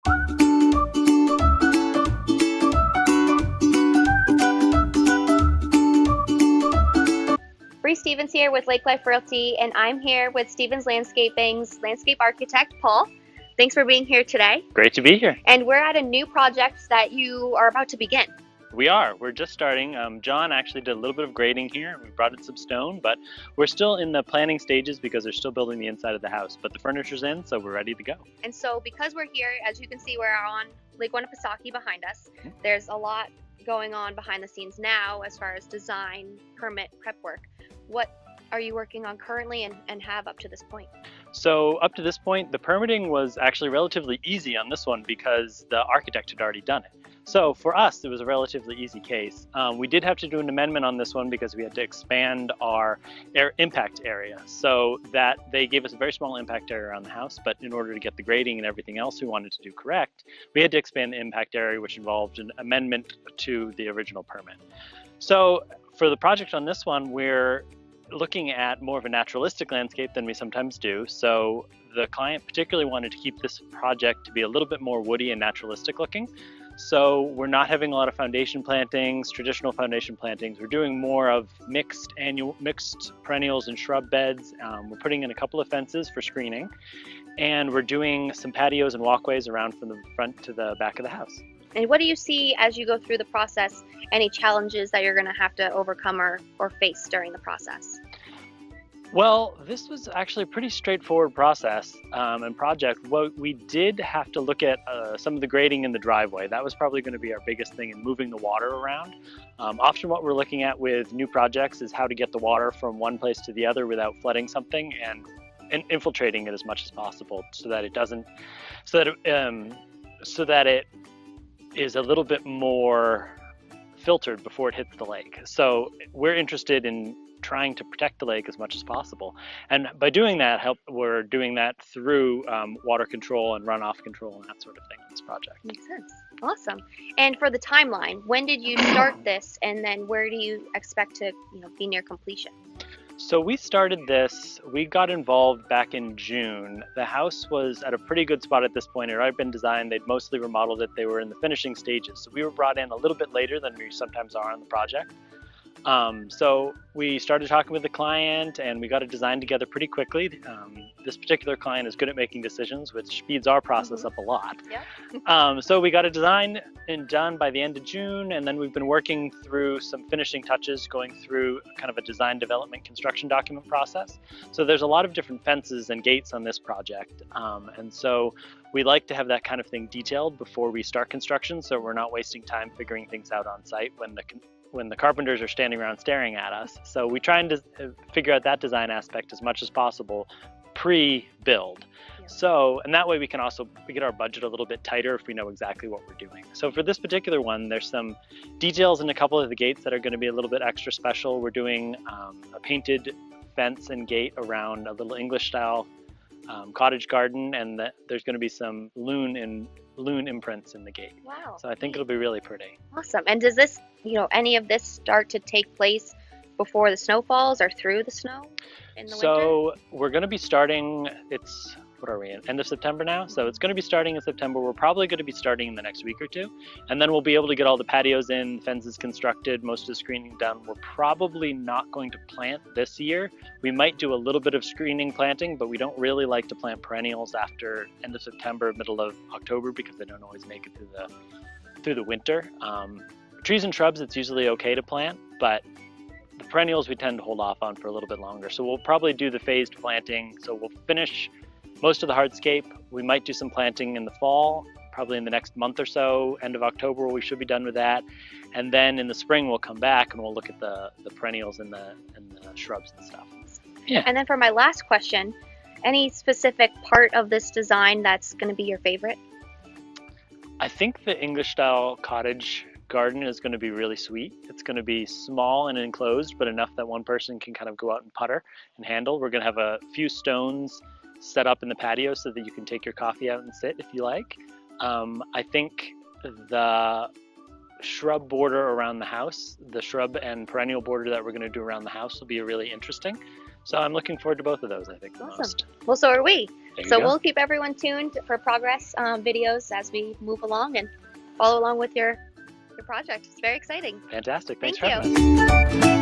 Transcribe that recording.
Bree Stevens here with Lake Life Realty, and I'm here with Stevens Landscaping's landscape architect, Paul. Thanks for being here today. Great to be here. And we're at a new project that you are about to begin. We are. We're just starting. John actually did a little bit of grading here. We brought in some stone, but we're still in the planning stages because they're still building the inside of the house. But the furniture's in, so we're ready to go. And so because we're here, as you can see, we're on Lake Winnipesaukee behind us. There's a lot going on behind the scenes now as far as design, permit, prep work. What are you working on currently and have up to this point? So up to this point, the permitting was actually relatively easy on this one because the architect had already done it. So for us, it was a relatively easy case. We did have to do an amendment on this one because we had to expand our impact area. So that they gave us a very small impact area around the house, but in order to get the grading and everything else we wanted to do correct, we had to expand the impact area, which involved an amendment to the original permit. So for the project on this one, we're looking at more of a naturalistic landscape than we sometimes do. So the client particularly wanted to keep this project to be a little bit more woody and naturalistic looking. So we're not having a lot of foundation plantings, traditional foundation plantings. We're doing more of mixed perennials and shrub beds. We're putting in a couple of fences for screening, and we're doing some patios and walkways around from the front to the back of the house. And what do you see as you go through the process? Any challenges that you're going to have to overcome or face during the process? Well, this was actually a pretty straightforward process and project. What we did have to look at some of the grading in the driveway. That was probably going to be our biggest thing in moving the water around. Often what we're looking at with new projects is how to get the water from one place to the other without flooding something and infiltrating it as much as possible so that it doesn't, so that it is a little bit more filtered before it hits the lake. So we're interested in trying to protect the lake as much as possible. And by doing that, we're doing that through water control and runoff control and that sort of thing on this project. Makes sense. Awesome. And for the timeline, when did you start this, and then where do you expect to be near completion? So we started this, we got involved back in June. The house was at a pretty good spot at this point. It had already been designed, they'd mostly remodeled it, they were in the finishing stages. So we were brought in a little bit later than we sometimes are on the project. So we started talking with the client and we got a design together pretty quickly. This particular client is good at making decisions, which speeds our process up a lot. Yeah. So we got a design done by the end of June, and then we've been working through some finishing touches, going through kind of a design development construction document process. So there's a lot of different fences and gates on this project. And so we like to have that kind of thing detailed before we start construction, so we're not wasting time figuring things out on site when the carpenters are standing around staring at us. So we try and figure out that design aspect as much as possible pre-build. Yeah. So, and that way we get our budget a little bit tighter if we know exactly what we're doing. So for this particular one, there's some details in a couple of the gates that are going to be a little bit extra special. We're doing a painted fence and gate around a little English style cottage garden, and there's going to be some loon imprints in the gate. Wow. So I think it'll be really pretty. Awesome. And does this, any of this start to take place before the snow falls or through the snow in the winter? So we're going to be starting, what are we in? End of September now? So it's going to be starting in September. We're probably going to be starting in the next week or two. And then we'll be able to get all the patios in, fences constructed, most of the screening done. We're probably not going to plant this year. We might do a little bit of screening planting, but we don't really like to plant perennials after end of September, middle of October, because they don't always make it through the winter. Trees and shrubs, it's usually okay to plant, but the perennials we tend to hold off on for a little bit longer. So we'll probably do the phased planting. So we'll finish most of the hardscape. We might do some planting in the fall, probably in the next month or so. End of October, we should be done with that. And then in the spring, we'll come back and we'll look at the perennials and the shrubs and stuff. Yeah. And then for my last question, any specific part of this design that's going to be your favorite? I think the English style cottage garden is going to be really sweet. It's going to be small and enclosed, but enough that one person can kind of go out and putter and handle. We're going to have a few stones set up in the patio so that you can take your coffee out and sit if you like. I think the shrub border around the house, the shrub and perennial border that we're going to do around the house will be really interesting. So I'm looking forward to both of those, I think, the Awesome. most. Well, so are we. There you So go. we'll keep everyone tuned for progress videos as we move along and follow along with your project. It's very exciting. Fantastic. Thanks Thank for having us.